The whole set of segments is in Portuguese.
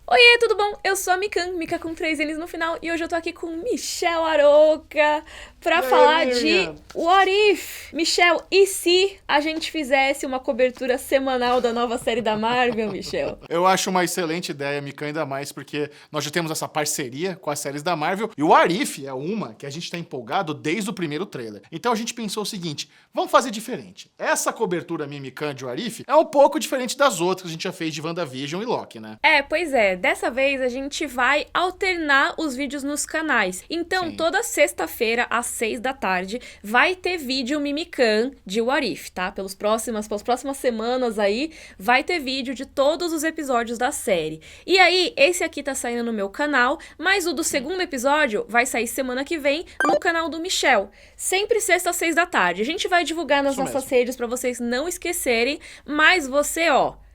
Oiê, tudo bom? Eu sou a Mikan, Mika com 3 N's no final, e hoje eu tô aqui com Michel Aroca pra E aí, falar de Miriam? What If? Michel, e se a gente fizesse uma cobertura semanal da nova série da Marvel, Michel? Eu acho uma excelente ideia, Mika, ainda mais porque nós já temos essa parceria com as séries da Marvel e o Arif é uma que a gente tá empolgado desde o primeiro trailer. Então a gente pensou o seguinte, vamos fazer diferente. Essa cobertura Mimikan de Arif é um pouco diferente das outras que a gente já fez de WandaVision e Loki, né? Pois é, dessa vez a gente vai alternar os vídeos nos canais. Então, Sim. toda sexta-feira, às 6 da tarde, vai ter vídeo Mimikan de What If, tá? Pelas próximas semanas aí, vai ter vídeo de todos os episódios da série. E aí, esse aqui tá saindo no meu canal, mas o do segundo episódio vai sair semana que vem no canal do Michel. Sempre sexta às 6 da tarde. A gente vai divulgar nas Isso nossas mesmo. redes pra vocês não esquecerem, mas você,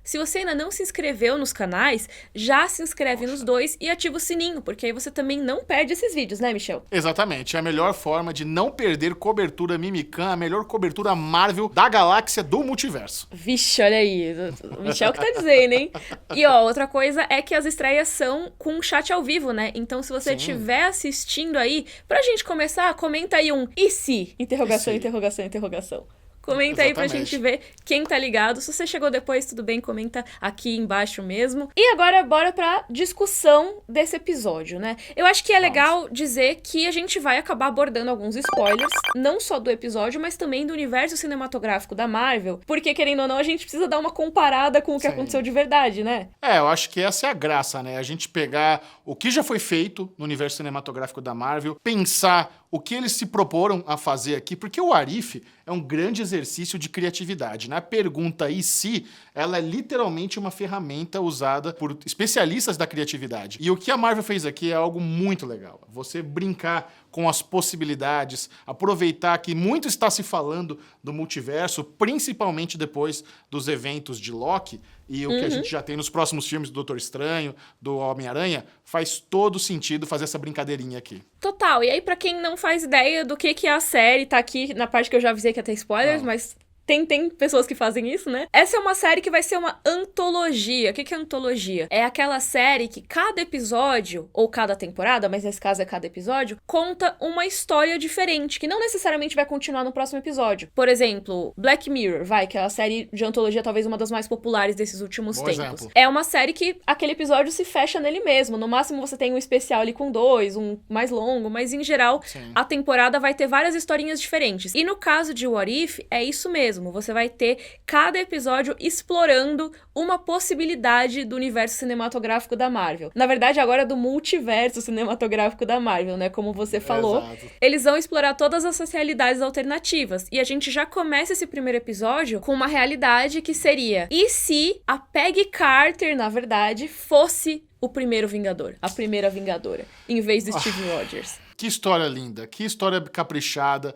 se você ainda não se inscreveu nos canais, já se inscreve nos dois e ativa o sininho, porque aí você também não perde esses vídeos, né, Michel? Exatamente, é a melhor forma de não perder cobertura Mimikan, a melhor cobertura Marvel da galáxia do multiverso. Vixe, olha aí, o Michel que tá dizendo, hein? E outra coisa é que as estreias são com chat ao vivo, né? Então, se você Sim. estiver assistindo aí, pra gente começar, comenta aí um e se? Interrogação, E se? interrogação, interrogação. Comenta aí pra Exatamente. gente ver quem tá ligado. Se você chegou depois, tudo bem, comenta aqui embaixo mesmo. E agora, bora pra discussão desse episódio, né? Eu acho que é legal dizer que a gente vai acabar abordando alguns spoilers, não só do episódio, mas também do universo cinematográfico da Marvel, porque, querendo ou não, a gente precisa dar uma comparada com o que Sim. aconteceu de verdade, né? Eu acho que essa é a graça, né? A gente pegar o que já foi feito no universo cinematográfico da Marvel, pensar o que eles se proporam a fazer aqui, porque o Arif é um grande exercício de criatividade, né? A pergunta e se, ela é literalmente uma ferramenta usada por especialistas da criatividade. E o que a Marvel fez aqui é algo muito legal. Você brincar com as possibilidades, aproveitar que muito está se falando do multiverso, principalmente depois dos eventos de Loki, e o que a gente já tem nos próximos filmes do Doutor Estranho, do Homem-Aranha, faz todo sentido fazer essa brincadeirinha aqui. Total. E aí, pra quem não faz ideia do que é a série, tá aqui na parte que eu já avisei que ia ter spoilers, mas tem pessoas que fazem isso, né? Essa é uma série que vai ser uma antologia. O que é antologia? É aquela série que cada episódio, ou cada temporada, mas nesse caso é cada episódio, conta uma história diferente, que não necessariamente vai continuar no próximo episódio. Por exemplo, Black Mirror, que é a série de antologia talvez uma das mais populares desses últimos Bom tempos. exemplo. É uma série que aquele episódio se fecha nele mesmo. No máximo você tem um especial ali com 2, um mais longo, mas em geral Sim. a temporada vai ter várias historinhas diferentes. E no caso de What If, é isso mesmo. Você vai ter cada episódio explorando uma possibilidade do universo cinematográfico da Marvel. Na verdade, agora do multiverso cinematográfico da Marvel, né? Como você falou. Exato. Eles vão explorar todas essas realidades alternativas. E a gente já começa esse primeiro episódio com uma realidade que seria: e se a Peggy Carter, na verdade, fosse o primeiro Vingador, a primeira Vingadora, em vez do Steve Rogers? Que história linda, que história caprichada.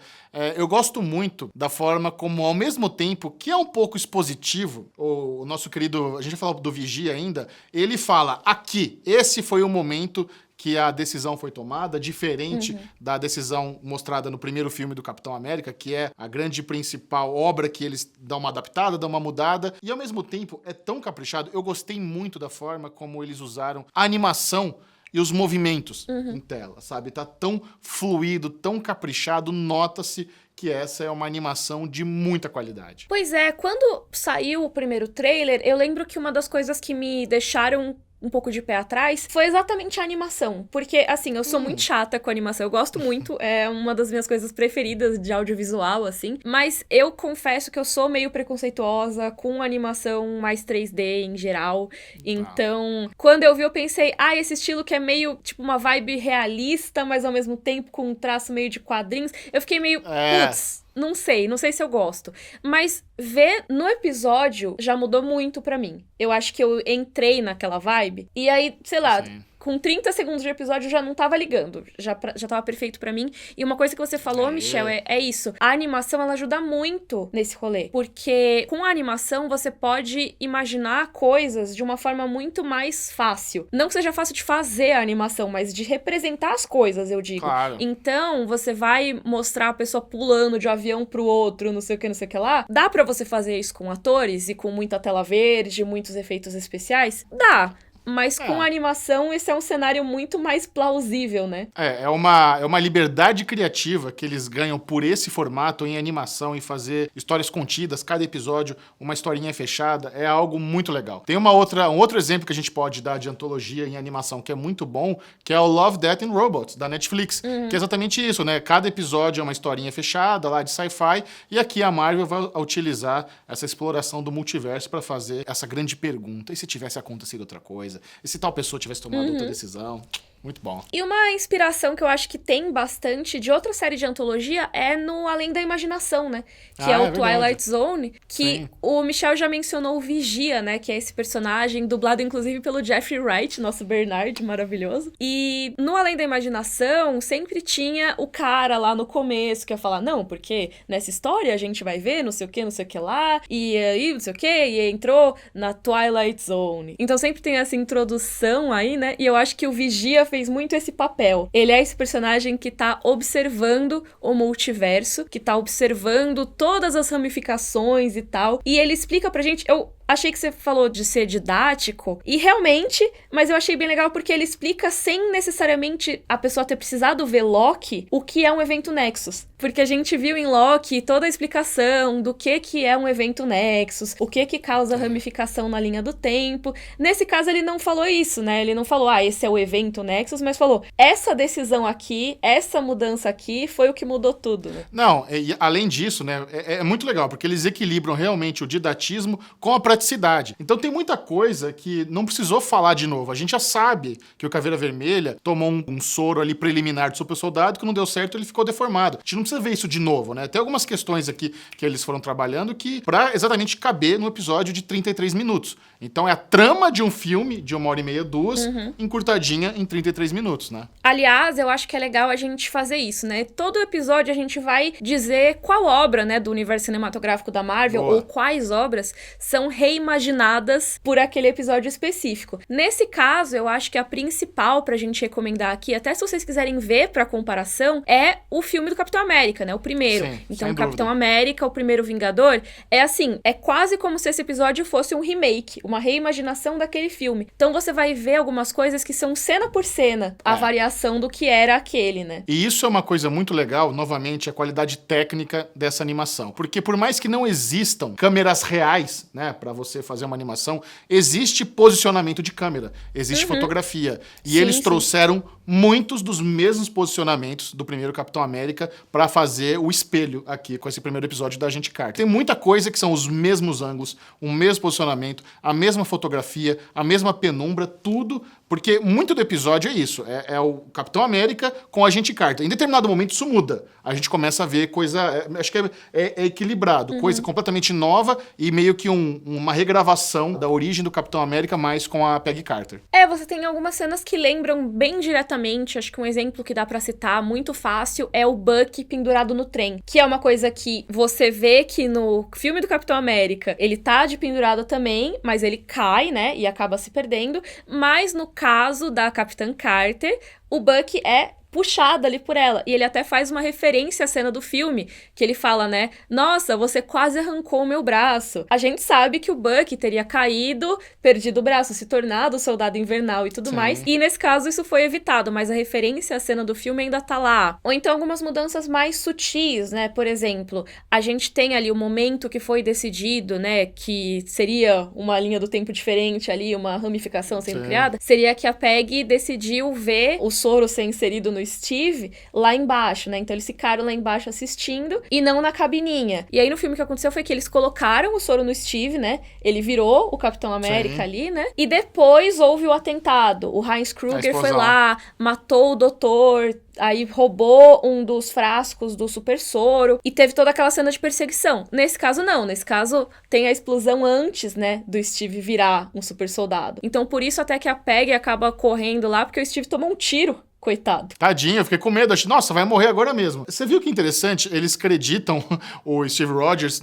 Eu gosto muito da forma como, ao mesmo tempo que é um pouco expositivo, o nosso querido, a gente vai falar do Vigia ainda, ele fala, aqui, esse foi o momento que a decisão foi tomada, diferente da decisão mostrada no primeiro filme do Capitão América, que é a grande principal obra que eles dão uma adaptada, dão uma mudada, e ao mesmo tempo é tão caprichado. Eu gostei muito da forma como eles usaram a animação e os movimentos em tela, sabe? Tá tão fluido, tão caprichado, nota-se que essa é uma animação de muita qualidade. Pois é, quando saiu o primeiro trailer, eu lembro que uma das coisas que me deixaram um pouco de pé atrás foi exatamente a animação. Porque, assim, eu sou muito chata com animação. Eu gosto muito, é uma das minhas coisas preferidas de audiovisual, assim. Mas eu confesso que eu sou meio preconceituosa com animação mais 3D em geral. Então, quando eu vi, eu pensei, esse estilo que é meio, tipo, uma vibe realista, mas ao mesmo tempo com um traço meio de quadrinhos. Eu fiquei meio, putz, não sei se eu gosto. Mas ver no episódio já mudou muito pra mim. Eu acho que eu entrei naquela vibe. E aí, sei lá, Sim. com 30 segundos de episódio eu já não tava ligando. Já tava perfeito pra mim. E uma coisa que você falou, Michel, é isso. A animação, ela ajuda muito nesse rolê. Porque com a animação você pode imaginar coisas de uma forma muito mais fácil. Não que seja fácil de fazer a animação, mas de representar as coisas, eu digo. Claro. Então, você vai mostrar a pessoa pulando de um avião pro outro, não sei o que lá. Dá pra você fazer isso com atores e com muita tela verde, muitos efeitos especiais? Dá. mas com a animação esse é um cenário muito mais plausível, né? É uma liberdade criativa que eles ganham por esse formato em animação e fazer histórias contidas, cada episódio uma historinha fechada, é algo muito legal. Tem um outro exemplo que a gente pode dar de antologia em animação que é muito bom, que é o Love, Death and Robots, da Netflix, que é exatamente isso, né? Cada episódio é uma historinha fechada lá de sci-fi, e aqui a Marvel vai utilizar essa exploração do multiverso para fazer essa grande pergunta: e se tivesse acontecido outra coisa? E se tal pessoa tivesse tomado outra decisão? Muito bom. E uma inspiração que eu acho que tem bastante de outra série de antologia é no Além da Imaginação, né? Que é o Twilight Zone, que Sim. o Michel já mencionou o Vigia, né? Que é esse personagem, dublado inclusive pelo Jeffrey Wright, nosso Bernard maravilhoso. E no Além da Imaginação, sempre tinha o cara lá no começo que ia falar, não, porque nessa história a gente vai ver não sei o que lá, e aí não sei o que, e entrou na Twilight Zone. Então sempre tem essa introdução aí, né? E eu acho que o Vigia fez muito esse papel. Ele é esse personagem que tá observando o multiverso, que tá observando todas as ramificações e tal. E ele explica pra gente... Eu achei que você falou de ser didático, e realmente, mas eu achei bem legal porque ele explica sem necessariamente a pessoa ter precisado ver Loki, o que é um evento Nexus. Porque a gente viu em Loki toda a explicação do que é um evento Nexus, o que causa ramificação na linha do tempo. Nesse caso ele não falou isso, né? Ele não falou, esse é o evento Nexus, mas falou, essa decisão aqui, essa mudança aqui, foi o que mudou tudo, né? Não, e além disso, né, é muito legal, porque eles equilibram realmente o didatismo com a praticidade. Então tem muita coisa que não precisou falar de novo. A gente já sabe que o Caveira Vermelha tomou um soro ali preliminar do super soldado que não deu certo, ele ficou deformado. A gente não precisa ver isso de novo, né? Tem algumas questões aqui que eles foram trabalhando que pra exatamente caber no episódio de 33 minutos. Então é a trama de um filme de 1h30, 2, encurtadinha em 33 minutos, né? Aliás, eu acho que é legal a gente fazer isso, né? Todo episódio a gente vai dizer qual obra, né, do universo cinematográfico da Marvel, ou quais obras são reimaginadas por aquele episódio específico. Nesse caso, eu acho que a principal pra gente recomendar aqui, até se vocês quiserem ver pra comparação, é o filme do Capitão América, né? O primeiro. Sim, então, o Capitão América, o primeiro Vingador, é assim, é quase como se esse episódio fosse um remake, uma reimaginação daquele filme. Então você vai ver algumas coisas que são cena por cena, a variação do que era aquele, né? E isso é uma coisa muito legal, novamente, a qualidade técnica dessa animação. Porque por mais que não existam câmeras reais, né, pra você fazer uma animação, existe posicionamento de câmera, existe fotografia. E eles trouxeram muitos dos mesmos posicionamentos do primeiro Capitão América pra fazer o espelho aqui com esse primeiro episódio da Agente Carter. Tem muita coisa que são os mesmos ângulos, o mesmo posicionamento, a mesma fotografia, a mesma penumbra, tudo, porque muito do episódio é isso, é o Capitão América com a Agente Carter. Em determinado momento isso muda, a gente começa a ver coisa, acho que é equilibrado, coisa completamente nova e meio que uma regravação da origem do Capitão América, mais com a Peggy Carter. Você tem algumas cenas que lembram bem diretamente, acho que um exemplo que dá pra citar muito fácil é o Bucky pendurado no trem, que é uma coisa que você vê que no filme do Capitão América ele tá de pendurado também, mas ele cai, né, e acaba se perdendo, mas no caso da Capitã Carter, o Bucky é puxado ali por ela. E ele até faz uma referência à cena do filme, que ele fala, né? Nossa, você quase arrancou o meu braço. A gente sabe que o Bucky teria caído, perdido o braço, se tornado o Soldado Invernal e tudo mais. E nesse caso isso foi evitado, mas a referência à cena do filme ainda tá lá. Ou então algumas mudanças mais sutis, né? Por exemplo, a gente tem ali o momento que foi decidido, né? Que seria uma linha do tempo diferente ali, uma ramificação sendo criada. Seria que a Peggy decidiu ver o soro ser inserido no Steve lá embaixo, né? Então eles ficaram lá embaixo assistindo e não na cabininha. E aí no filme o que aconteceu foi que eles colocaram o soro no Steve, né? Ele virou o Capitão América ali, né? E depois houve o atentado. O Heinz Kruger foi lá, matou o doutor, aí roubou um dos frascos do super soro e teve toda aquela cena de perseguição. Nesse caso, não. Nesse caso, tem a explosão antes, né, do Steve virar um super soldado. Então, por isso até que a Peggy acaba correndo lá, porque o Steve tomou um tiro Coitado. Tadinho, eu fiquei com medo. Achei, nossa, vai morrer agora mesmo. Você viu que interessante? Eles acreditam o Steve Rogers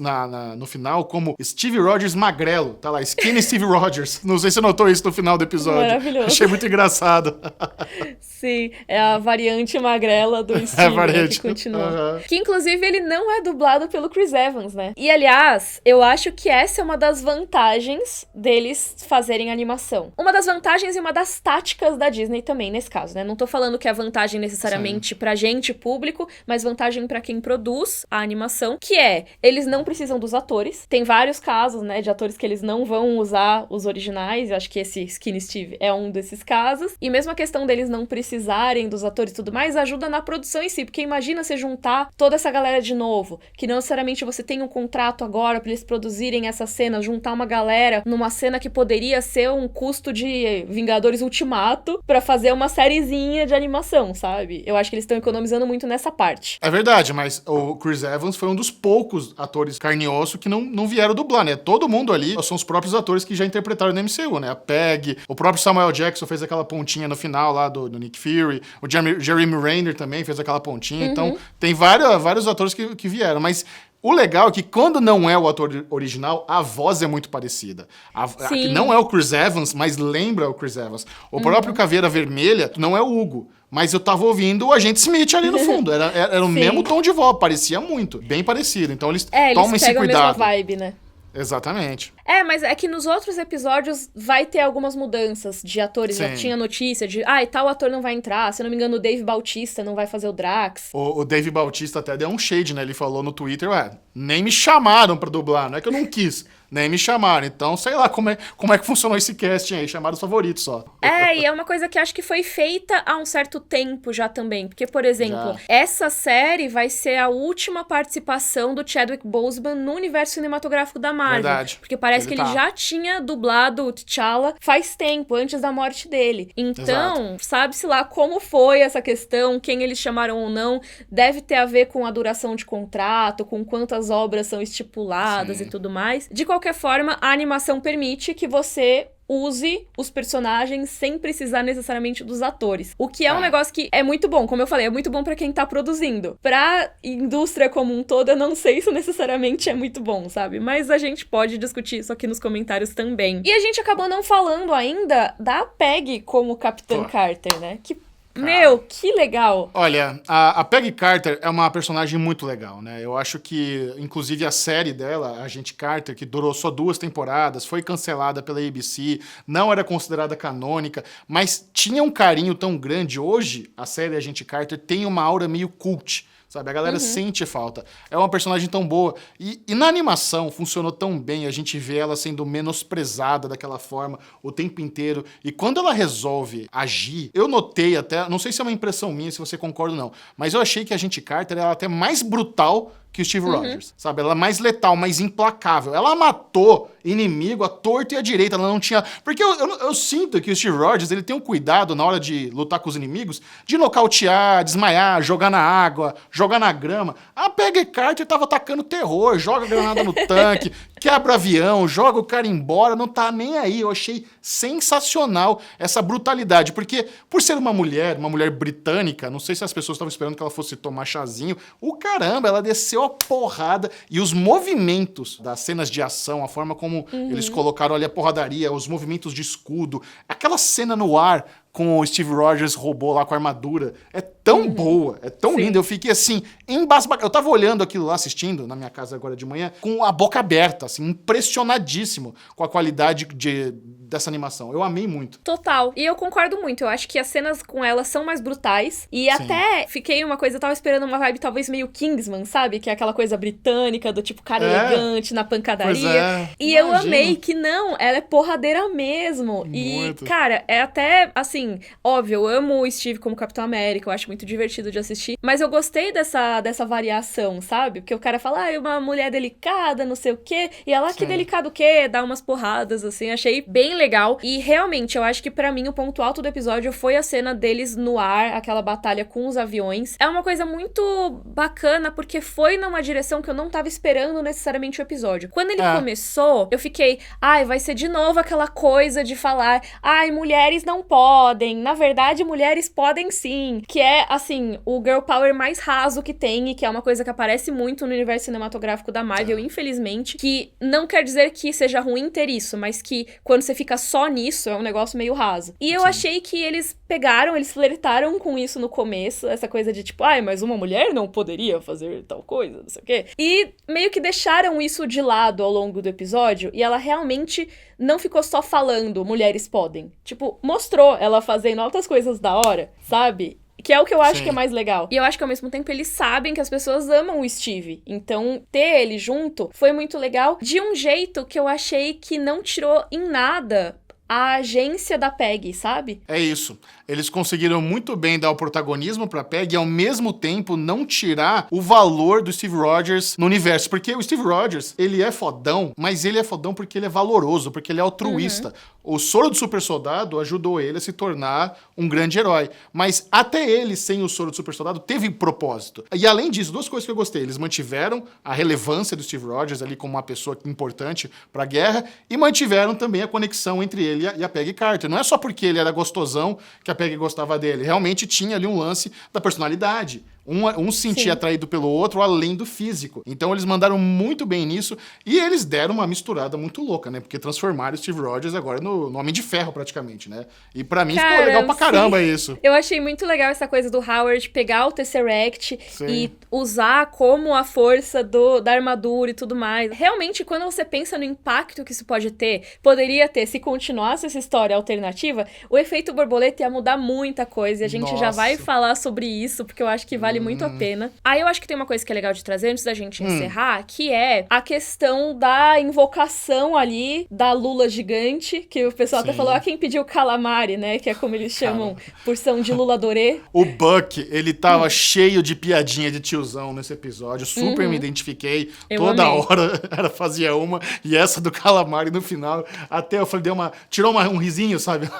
no final como Steve Rogers magrelo. Tá lá, Skinny Steve Rogers. Não sei se você notou isso no final do episódio. Maravilhoso. Achei muito engraçado. Sim, é a variante magrela do Steve, variante. Que continua. Uhum. Que, inclusive, ele não é dublado pelo Chris Evans, né? E, aliás, eu acho que essa é uma das vantagens deles fazerem animação. Uma das vantagens e uma das táticas da Disney também, nesse caso, né? Não tô falando que é vantagem necessariamente pra gente, público, mas vantagem pra quem produz a animação, que é, eles não precisam dos atores. Tem vários casos, né, de atores que eles não vão usar os originais, eu acho que esse Skinny Steve é um desses casos. E mesmo a questão deles não precisarem dos atores e tudo mais, ajuda na produção em si, porque imagina você juntar toda essa galera de novo, que não necessariamente você tem um contrato agora pra eles produzirem essa cena, juntar uma galera numa cena que poderia ser um custo de Vingadores Ultimato pra fazer uma sériezinha de animação, sabe? Eu acho que eles estão economizando muito nessa parte. É verdade, mas o Chris Evans foi um dos poucos atores carne e osso que não vieram dublar, né? Todo mundo ali são os próprios atores que já interpretaram no MCU, né? A Peg, o próprio Samuel Jackson fez aquela pontinha no final lá do Nick Fury, o Jeremy Renner também fez aquela pontinha, então tem vários atores que vieram, mas o legal é que quando não é o ator original, a voz é muito parecida. Que não é o Chris Evans, mas lembra o Chris Evans. O próprio Caveira Vermelha não é o Hugo, mas eu tava ouvindo o Agente Smith ali no fundo. Era o mesmo tom de voz, parecia muito. Bem parecido. Então eles tomam esse cuidado. Eles pegam a mesma vibe, né? Exatamente. Mas é que nos outros episódios vai ter algumas mudanças de atores. Sim. Já tinha notícia de, e tal ator não vai entrar. Se eu não me engano, o Dave Bautista não vai fazer o Drax. O Dave Bautista até deu um shade, né? Ele falou no Twitter, nem me chamaram pra dublar. Não é que eu não quis, nem me chamaram. Então, sei lá como é que funcionou esse casting aí. Chamaram os favoritos só. E é uma coisa que acho que foi feita há um certo tempo já também. Porque, por exemplo, essa série vai ser a última participação do Chadwick Boseman no universo cinematográfico da Marvel. Verdade. Porque parece que ele já tinha dublado o T'Challa faz tempo, antes da morte dele. Então, sabe-se lá como foi essa questão, quem eles chamaram ou não, deve ter a ver com a duração de contrato, com quantas obras são estipuladas e tudo mais. De qualquer forma, a animação permite que você use os personagens sem precisar necessariamente dos atores. O que é um negócio que é muito bom, como eu falei, é muito bom pra quem tá produzindo. Pra indústria como um todo, eu não sei se necessariamente é muito bom, sabe? Mas a gente pode discutir isso aqui nos comentários também. E a gente acabou não falando ainda da Peggy como Capitã Carter, né? Meu, que legal! Olha, a Peggy Carter é uma personagem muito legal, né? Eu acho que, inclusive, a série dela, Agente Carter, que durou só 2 temporadas, foi cancelada pela ABC, não era considerada canônica, mas tinha um carinho tão grande. Hoje, a série Agente Carter tem uma aura meio cult, sabe? A galera sente falta. É uma personagem tão boa. E na animação funcionou tão bem, a gente vê ela sendo menosprezada daquela forma o tempo inteiro. E quando ela resolve agir, eu notei até, não sei se é uma impressão minha, se você concorda ou não, mas eu achei que a Agente Carter era até mais brutal que o Steve Rogers, sabe? Ela é mais letal, mais implacável. Ela matou inimigo à torta e à direita, ela não tinha... Porque eu sinto que o Steve Rogers, ele tem um cuidado na hora de lutar com os inimigos, de nocautear, desmaiar, jogar na água, jogar na grama. A Peggy Carter tava atacando terror, joga granada no tanque, quebra avião, joga o cara embora, não tá nem aí. Eu achei sensacional essa brutalidade, porque por ser uma mulher britânica, não sei se as pessoas estavam esperando que ela fosse tomar chazinho, caramba, ela desceu a porrada, e os movimentos das cenas de ação, a forma como eles colocaram ali a porradaria, os movimentos de escudo, aquela cena no ar com o Steve Rogers robô lá com a armadura, é tão boa, é tão linda, eu fiquei assim, embasbacado. Eu tava olhando aquilo lá, assistindo, na minha casa agora de manhã, com a boca aberta, assim, impressionadíssimo com a qualidade dessa animação. Eu amei muito. Total. E eu concordo muito, eu acho que as cenas com ela são mais brutais, e até fiquei uma coisa, eu tava esperando uma vibe talvez meio Kingsman, sabe? Que é aquela coisa britânica, do tipo cara elegante na pancadaria. E eu amei que não, ela é porradeira mesmo. Muito. E, cara, é até, assim, óbvio, eu amo o Steve como Capitão América, eu acho muito divertido de assistir, mas eu gostei dessa dessa variação, sabe? Porque o cara fala, é uma mulher delicada, não sei o quê, e ela, que delicado o quê? Dá umas porradas, assim, achei bem legal. E realmente, eu acho que pra mim o ponto alto do episódio foi a cena deles no ar, aquela batalha com os aviões. É uma coisa muito bacana, porque foi numa direção que eu não tava esperando necessariamente o episódio. Quando ele começou, eu fiquei, vai ser de novo aquela coisa de falar, mulheres não podem. Na verdade, mulheres podem sim. Que é, assim, o girl power mais raso que tem e que é uma coisa que aparece muito no universo cinematográfico da Marvel, infelizmente. Que não quer dizer que seja ruim ter isso, mas que quando você fica só nisso, é um negócio meio raso. E eu achei que eles eles flertaram com isso no começo, essa coisa de tipo, mas uma mulher não poderia fazer tal coisa, não sei o quê. E meio que deixaram isso de lado ao longo do episódio, e ela realmente não ficou só falando, mulheres podem. Tipo, mostrou ela fazendo outras coisas da hora, sabe? Que é o que eu acho que é mais legal. E eu acho que ao mesmo tempo eles sabem que as pessoas amam o Steve. Então, ter ele junto foi muito legal. De um jeito que eu achei que não tirou em nada a agência da Peggy, sabe? É isso. Eles conseguiram muito bem dar o protagonismo pra Peggy e, ao mesmo tempo, não tirar o valor do Steve Rogers no universo. Porque o Steve Rogers, ele é fodão, mas ele é fodão porque ele é valoroso, porque ele é altruísta. O soro do super soldado ajudou ele a se tornar um grande herói. Mas até ele, sem o soro do super soldado, teve propósito. E além disso, duas coisas que eu gostei. Eles mantiveram a relevância do Steve Rogers ali como uma pessoa importante pra guerra e mantiveram também a conexão entre ele e a Peggy Carter. Não é só porque ele era gostosão que a Peggy gostava dele. Realmente tinha ali um lance da personalidade. Um se sentia atraído pelo outro além do físico. Então eles mandaram muito bem nisso e eles deram uma misturada muito louca, né? Porque transformaram o Steve Rogers agora no Homem de Ferro, praticamente, né? E pra mim ficou legal pra caramba isso. Eu achei muito legal essa coisa do Howard pegar o Tesseract e usar como a força da armadura e tudo mais. Realmente, quando você pensa no impacto que isso poderia ter, se continuasse essa história alternativa, o efeito borboleta ia mudar muita coisa. E a gente já vai falar sobre isso, porque eu acho que vale muito a pena. Aí eu acho que tem uma coisa que é legal de trazer antes da gente encerrar, que é a questão da invocação ali da Lula gigante, que o pessoal até falou, quem pediu calamari, né? Que é como eles chamam, porção de Lula Dorê. O Buck, ele tava cheio de piadinha de tiozão nesse episódio, super me identifiquei, toda hora fazia uma, e essa do calamari no final, até eu falei, tirou um risinho, sabe?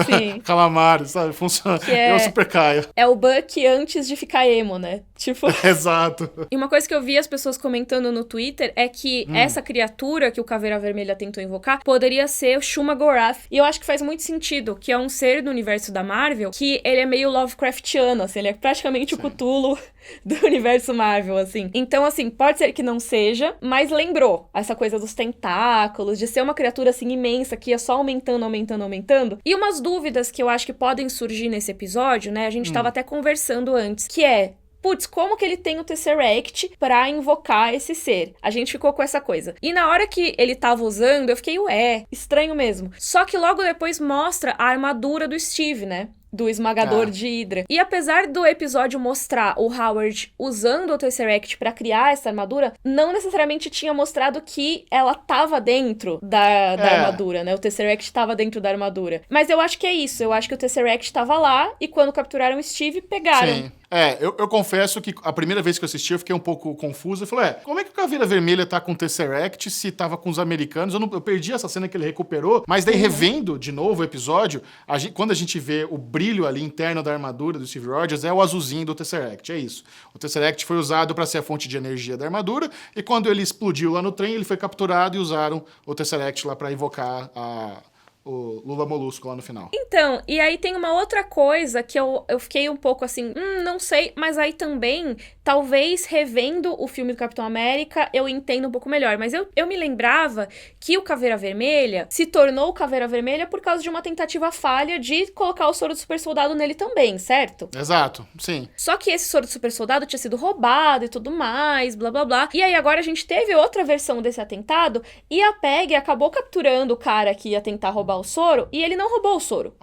Sim. Calamari, sabe? Funciona, eu super caio. É o Buck antes de ficar emo, né? Tipo... Exato. E uma coisa que eu vi as pessoas comentando no Twitter é que essa criatura que o Caveira Vermelha tentou invocar poderia ser o Shuma-Gorath. E eu acho que faz muito sentido, que é um ser do universo da Marvel, que ele é meio Lovecraftiano, assim, ele é praticamente o Cthulhu do universo Marvel, assim. Então, assim, pode ser que não seja, mas lembrou essa coisa dos tentáculos, de ser uma criatura, assim, imensa, que ia só aumentando. E umas dúvidas que eu acho que podem surgir nesse episódio, né? A gente tava até conversando antes, que é... Putz, como que ele tem o Tesseract pra invocar esse ser? A gente ficou com essa coisa. E na hora que ele tava usando, eu fiquei, estranho mesmo. Só que logo depois mostra a armadura do Steve, né? Do esmagador de Hydra. E apesar do episódio mostrar o Howard usando o Tesseract pra criar essa armadura, não necessariamente tinha mostrado que ela tava dentro da armadura, né? O Tesseract tava dentro da armadura. Mas eu acho que é isso. Eu acho que o Tesseract tava lá e quando capturaram o Steve, pegaram. Sim. Eu confesso que a primeira vez que eu assisti eu fiquei um pouco confuso. Eu falei, como é que o Caveira Vermelha tá com o Tesseract se tava com os americanos? Eu perdi essa cena que ele recuperou, mas daí revendo de novo o episódio, quando a gente vê o brilho ali interno da armadura do Steve Rogers, é o azulzinho do Tesseract, é isso. O Tesseract foi usado para ser a fonte de energia da armadura, e quando ele explodiu lá no trem, ele foi capturado e usaram o Tesseract lá para invocar o Lula Molusco lá no final. Então, e aí tem uma outra coisa que eu fiquei um pouco assim, não sei, mas aí também, talvez revendo o filme do Capitão América, eu entendo um pouco melhor. Mas eu me lembrava que o Caveira Vermelha se tornou o Caveira Vermelha por causa de uma tentativa falha de colocar o soro do super soldado nele também, certo? Exato, sim. Só que esse soro do super soldado tinha sido roubado e tudo mais, blá blá blá. E aí agora a gente teve outra versão desse atentado e a Peggy acabou capturando o cara que ia tentar roubar o soro, e ele não roubou o soro.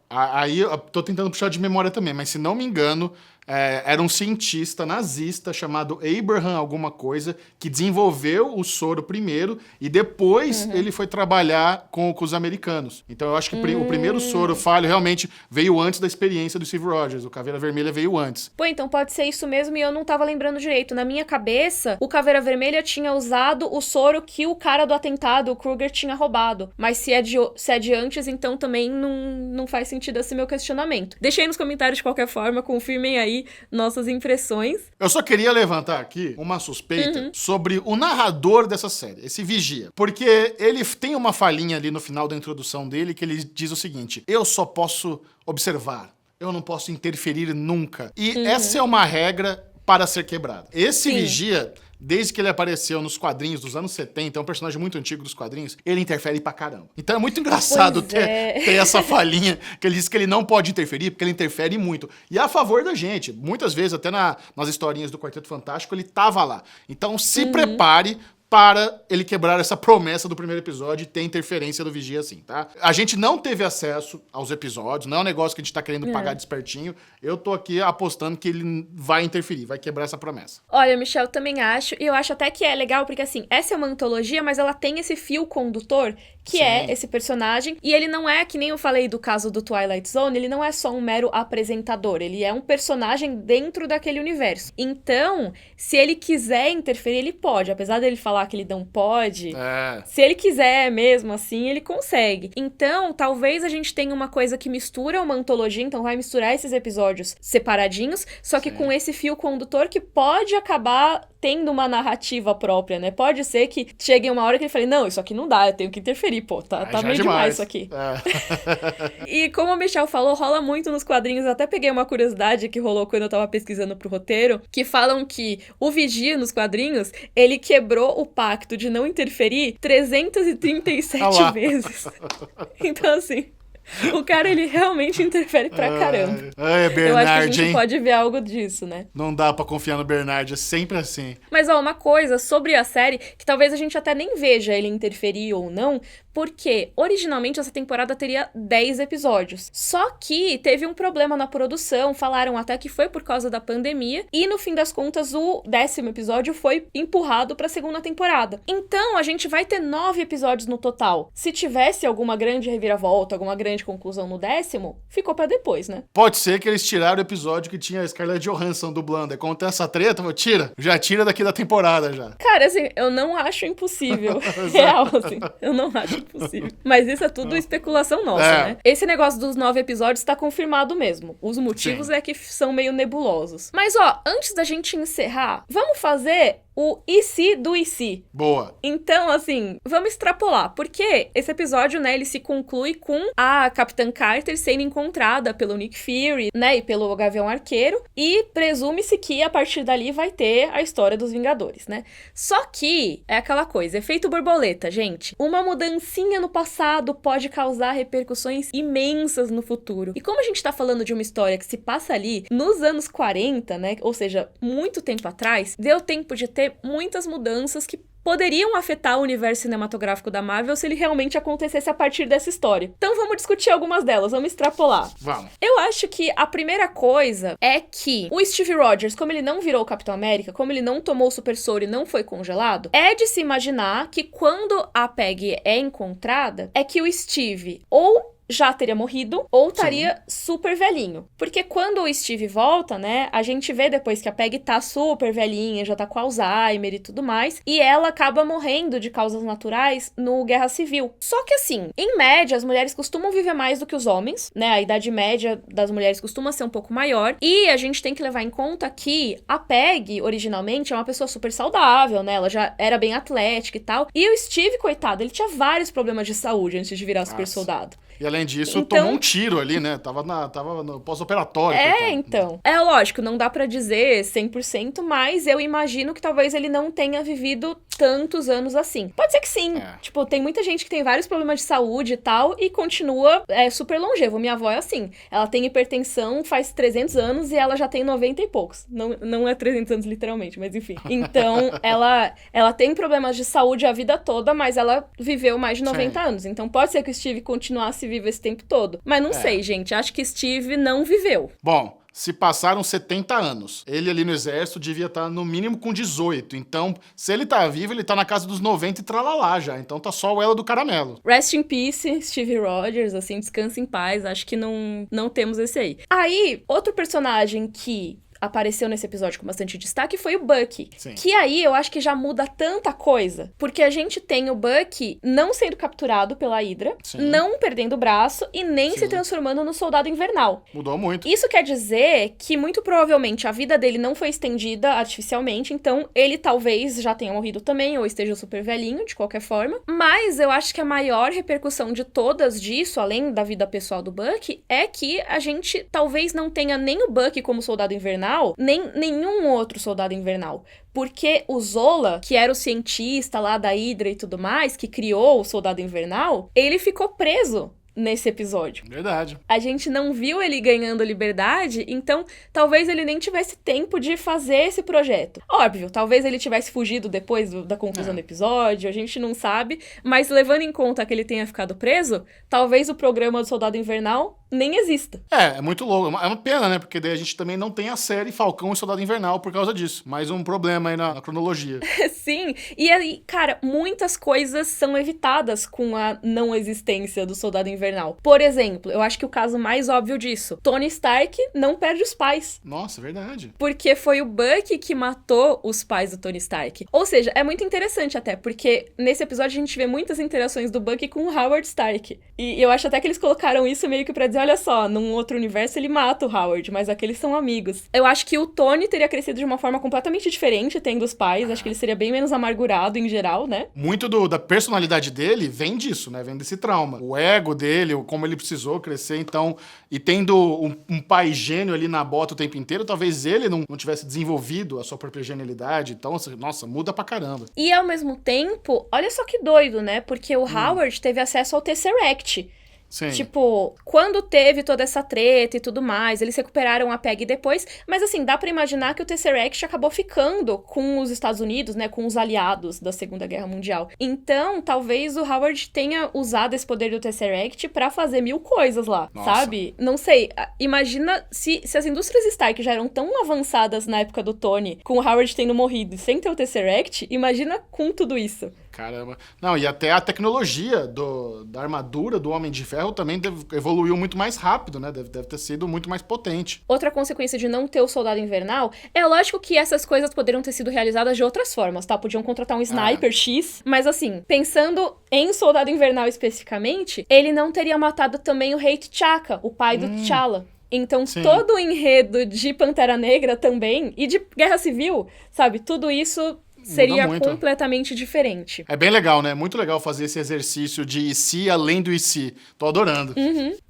Aí eu tô tentando puxar de memória também, mas se não me engano, era um cientista nazista chamado Abraham alguma coisa, que desenvolveu o soro primeiro e depois ele foi trabalhar com os americanos. Então eu acho que o primeiro soro falho realmente veio antes da experiência do Steve Rogers. O Caveira Vermelha veio antes. Pô, então pode ser isso mesmo e eu não tava lembrando direito. Na minha cabeça, o Caveira Vermelha tinha usado o soro que o cara do atentado, o Kruger, tinha roubado. Mas se é de antes, então também não faz sentido esse meu questionamento. Deixei nos comentários de qualquer forma, confirmem aí nossas impressões. Eu só queria levantar aqui uma suspeita sobre o narrador dessa série, esse Vigia. Porque ele tem uma falhinha ali no final da introdução dele que ele diz o seguinte: eu só posso observar, eu não posso interferir nunca. E essa é uma regra para ser quebrada. Esse Vigia, desde que ele apareceu nos quadrinhos dos anos 70, é um personagem muito antigo dos quadrinhos, ele interfere pra caramba. Então é muito engraçado ter essa falinha, que ele diz que ele não pode interferir, porque ele interfere muito. E é a favor da gente. Muitas vezes, até nas historinhas do Quarteto Fantástico, ele tava lá. Então se prepare para ele quebrar essa promessa do primeiro episódio e ter interferência do Vigia assim, tá? A gente não teve acesso aos episódios, não é um negócio que a gente tá querendo pagar de espertinho. Eu tô aqui apostando que ele vai interferir, vai quebrar essa promessa. Olha, Michel, eu também acho, e eu acho até que é legal, porque assim, essa é uma antologia, mas ela tem esse fio condutor, que é esse personagem, e ele não é, que nem eu falei do caso do Twilight Zone, ele não é só um mero apresentador, ele é um personagem dentro daquele universo. Então, se ele quiser interferir, ele pode, apesar dele falar que ele não pode, se ele quiser mesmo assim, ele consegue. Então, talvez a gente tenha uma coisa que mistura uma antologia, então vai misturar esses episódios separadinhos, só que com esse fio condutor que pode acabar tendo uma narrativa própria, né? Pode ser que chegue uma hora que ele fale, não, isso aqui não dá, eu tenho que interferir, pô, tá meio demais isso aqui. E como o Michel falou, rola muito nos quadrinhos, eu até peguei uma curiosidade que rolou quando eu tava pesquisando pro roteiro, que falam que o Vigia nos quadrinhos, ele quebrou o pacto de não interferir 337 vezes. Então, assim, o cara, ele realmente interfere pra caramba. Bernard, eu acho que a gente pode ver algo disso, né? Não dá pra confiar no Bernard, é sempre assim. Mas, ó, uma coisa sobre a série, que talvez a gente até nem veja ele interferir ou não, porque originalmente essa temporada teria 10 episódios. Só que teve um problema na produção, falaram até que foi por causa da pandemia, e no fim das contas o 10º episódio foi empurrado pra segunda temporada. Então a gente vai ter 9 episódios no total. Se tivesse alguma grande reviravolta, alguma grande conclusão no 10º, ficou pra depois, né? Pode ser que eles tiraram o episódio que tinha a Scarlett Johansson dublando. Quando tem essa treta, já tira daqui da temporada já. Cara, assim, eu não acho impossível. Real, assim, eu não acho possível. Mas isso é tudo especulação nossa, né? Esse negócio dos 9 episódios tá confirmado mesmo. Os motivos é que são meio nebulosos. Mas, ó, antes da gente encerrar, vamos fazer o e se do e se. Boa. Então, assim, vamos extrapolar. Porque esse episódio, né, ele se conclui com a Capitã Carter sendo encontrada pelo Nick Fury, né, e pelo Gavião Arqueiro. E presume-se que a partir dali vai ter a história dos Vingadores, né? Só que é aquela coisa, efeito borboleta, gente. Uma mudancinha no passado pode causar repercussões imensas no futuro. E como a gente tá falando de uma história que se passa ali nos anos 40, né, ou seja, muito tempo atrás, deu tempo de ter muitas mudanças que poderiam afetar o universo cinematográfico da Marvel se ele realmente acontecesse a partir dessa história. Então vamos discutir algumas delas, vamos extrapolar. Vamos. Eu acho que a primeira coisa é que o Steve Rogers, como ele não virou o Capitão América, como ele não tomou o super soro e não foi congelado, é de se imaginar que quando a Peggy é encontrada, é que o Steve ou já teria morrido, ou estaria super velhinho. Porque quando o Steve volta, né, a gente vê depois que a Peggy tá super velhinha, já tá com Alzheimer e tudo mais, e ela acaba morrendo de causas naturais no Guerra Civil. Só que assim, em média, as mulheres costumam viver mais do que os homens, né, a idade média das mulheres costuma ser um pouco maior, e a gente tem que levar em conta que a Peggy, originalmente, é uma pessoa super saudável, né, ela já era bem atlética e tal, e o Steve, coitado, ele tinha vários problemas de saúde antes de virar super soldado. E além disso, tomou um tiro ali, né? Tava no pós-operatório. Então. É lógico, não dá pra dizer 100%, mas eu imagino que talvez ele não tenha vivido tantos anos assim. Pode ser que sim. Tipo, tem muita gente que tem vários problemas de saúde e tal e continua super longevo. Minha avó é assim. Ela tem hipertensão faz 300 anos e ela já tem 90 e poucos. Não é 300 anos literalmente, mas enfim. Então, ela tem problemas de saúde a vida toda, mas ela viveu mais de 90 anos. Então, pode ser que o Steve continuasse vivo esse tempo todo. Mas não sei, gente. Acho que Steve não viveu. Bom, se passaram 70 anos. Ele ali no exército devia estar no mínimo com 18. Então, se ele tá vivo, ele tá na casa dos 90 e tralalá já. Então tá só o elo do caramelo. Rest in peace, Steve Rogers, assim, descansa em paz. Acho que não temos esse aí. Aí, outro personagem que apareceu nesse episódio com bastante destaque foi o Bucky. Sim. Que aí eu acho que já muda tanta coisa. Porque a gente tem o Bucky não sendo capturado pela Hydra, Sim. não perdendo o braço e nem Sim. se transformando no Soldado Invernal. Mudou muito. Isso quer dizer que muito provavelmente a vida dele não foi estendida artificialmente, então ele talvez já tenha morrido também, ou esteja super velhinho, de qualquer forma. Mas eu acho que a maior repercussão de todas disso, além da vida pessoal do Bucky, é que a gente talvez não tenha nem o Bucky como Soldado Invernal, nem nenhum outro Soldado Invernal. Porque o Zola, que era o cientista lá da Hydra e tudo mais, que criou o Soldado Invernal, ele ficou preso nesse episódio. Verdade. A gente não viu ele ganhando liberdade, então talvez ele nem tivesse tempo de fazer esse projeto. Óbvio, talvez ele tivesse fugido depois da conclusão do episódio, a gente não sabe, mas levando em conta que ele tenha ficado preso, talvez o programa do Soldado Invernal nem exista. É muito louco. É uma pena, né? Porque daí a gente também não tem a série Falcão e Soldado Invernal por causa disso. Mais um problema aí na cronologia. Sim, e aí, cara, muitas coisas são evitadas com a não existência do Soldado Invernal. Por exemplo, eu acho que o caso mais óbvio disso, Tony Stark não perde os pais. Nossa, verdade. Porque foi o Bucky que matou os pais do Tony Stark. Ou seja, é muito interessante até, porque nesse episódio a gente vê muitas interações do Bucky com o Howard Stark. E eu acho até que eles colocaram isso meio que pra dizer, olha só, num outro universo ele mata o Howard, mas aqui eles são amigos. Eu acho que o Tony teria crescido de uma forma completamente diferente tendo os pais, acho que ele seria bem menos amargurado em geral, né? Muito da personalidade dele vem disso, né? Vem desse trauma. O ego dele, como ele precisou crescer, então... E tendo um pai gênio ali na bota o tempo inteiro, talvez ele não tivesse desenvolvido a sua própria genialidade. Então, nossa, muda pra caramba. E ao mesmo tempo, olha só que doido, né? Porque o Howard teve acesso ao Tesseract. Sim. Tipo, quando teve toda essa treta e tudo mais, eles recuperaram a PEG depois, mas assim, dá pra imaginar que o Tesseract acabou ficando com os Estados Unidos, né, com os aliados da Segunda Guerra Mundial. Então, talvez o Howard tenha usado esse poder do Tesseract pra fazer 1000 coisas lá, Nossa. sabe? Não sei, imagina se as indústrias Stark já eram tão avançadas na época do Tony, com o Howard tendo morrido sem ter o Tesseract, imagina com tudo isso. Caramba. Não, e até a tecnologia da armadura do Homem de Ferro também evoluiu muito mais rápido, né? Deve ter sido muito mais potente. Outra consequência de não ter o Soldado Invernal, é lógico que essas coisas poderiam ter sido realizadas de outras formas, tá? Podiam contratar um sniper X, mas assim, pensando em Soldado Invernal especificamente, ele não teria matado também o rei T'Chaka, o pai do T'Challa. Então, Sim. todo o enredo de Pantera Negra também, e de Guerra Civil, sabe? Tudo isso seria completamente diferente. É bem legal, né? Muito legal fazer esse exercício de e se além do e se. Tô adorando.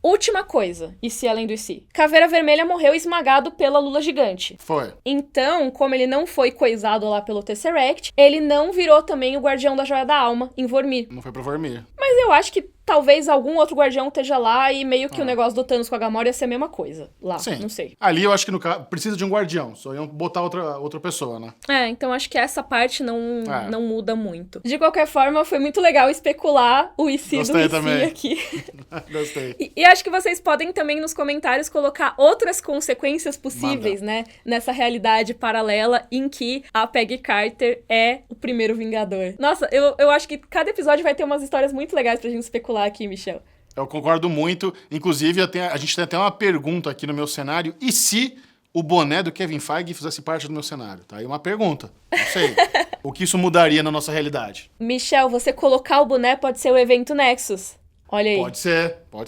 Última coisa, e se além do e se. Caveira Vermelha morreu esmagado pela Lula Gigante. Foi. Então, como ele não foi coisado lá pelo Tesseract, ele não virou também o Guardião da Joia da Alma em Vormir. Não foi pro Vormir. Mas eu acho que talvez algum outro guardião esteja lá e meio que o negócio do Thanos com a Gamora ia ser a mesma coisa lá, Sim. não sei. Ali eu acho que no caso precisa de um guardião, só iam botar outra pessoa, né? Então acho que essa parte não muda muito. De qualquer forma, foi muito legal especular o e se do e se aqui. Gostei. E acho que vocês podem também nos comentários colocar outras consequências possíveis, né? Nessa realidade paralela em que a Peggy Carter é o primeiro Vingador. Nossa, eu acho que cada episódio vai ter umas histórias muito legais pra gente especular aqui, Michel. Eu concordo muito. Inclusive, a gente tem até uma pergunta aqui no meu cenário. E se o boné do Kevin Feige fizesse parte do meu cenário? Tá aí uma pergunta. Não sei. O que isso mudaria na nossa realidade? Michel, você colocar o boné pode ser o evento Nexus. Olha aí. Pode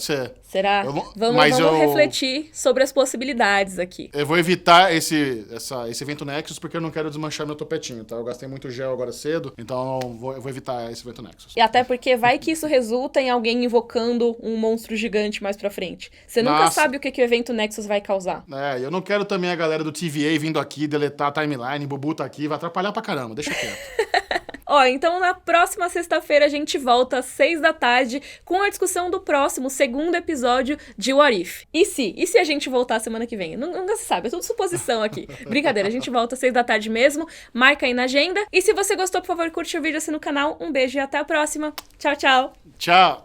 ser. Será? Vamos refletir sobre as possibilidades aqui. Eu vou evitar esse evento Nexus porque eu não quero desmanchar meu topetinho, tá? Eu gastei muito gel agora cedo, então eu vou evitar esse evento Nexus. E até porque vai que isso resulta em alguém invocando um monstro gigante mais pra frente. Você nunca sabe o que o evento Nexus vai causar. Eu não quero também a galera do TVA vindo aqui deletar a timeline, Bubu tá aqui, vai atrapalhar pra caramba, deixa quieto. Então na próxima sexta-feira a gente volta às 6 da tarde com a discussão do próximo, segundo episódio de What If. E se a gente voltar semana que vem? Nunca se sabe, é tudo suposição aqui. Brincadeira, a gente volta às 6 da tarde mesmo, marca aí na agenda. E se você gostou, por favor, curte o vídeo, assina o canal. Um beijo e até a próxima. Tchau, tchau. Tchau.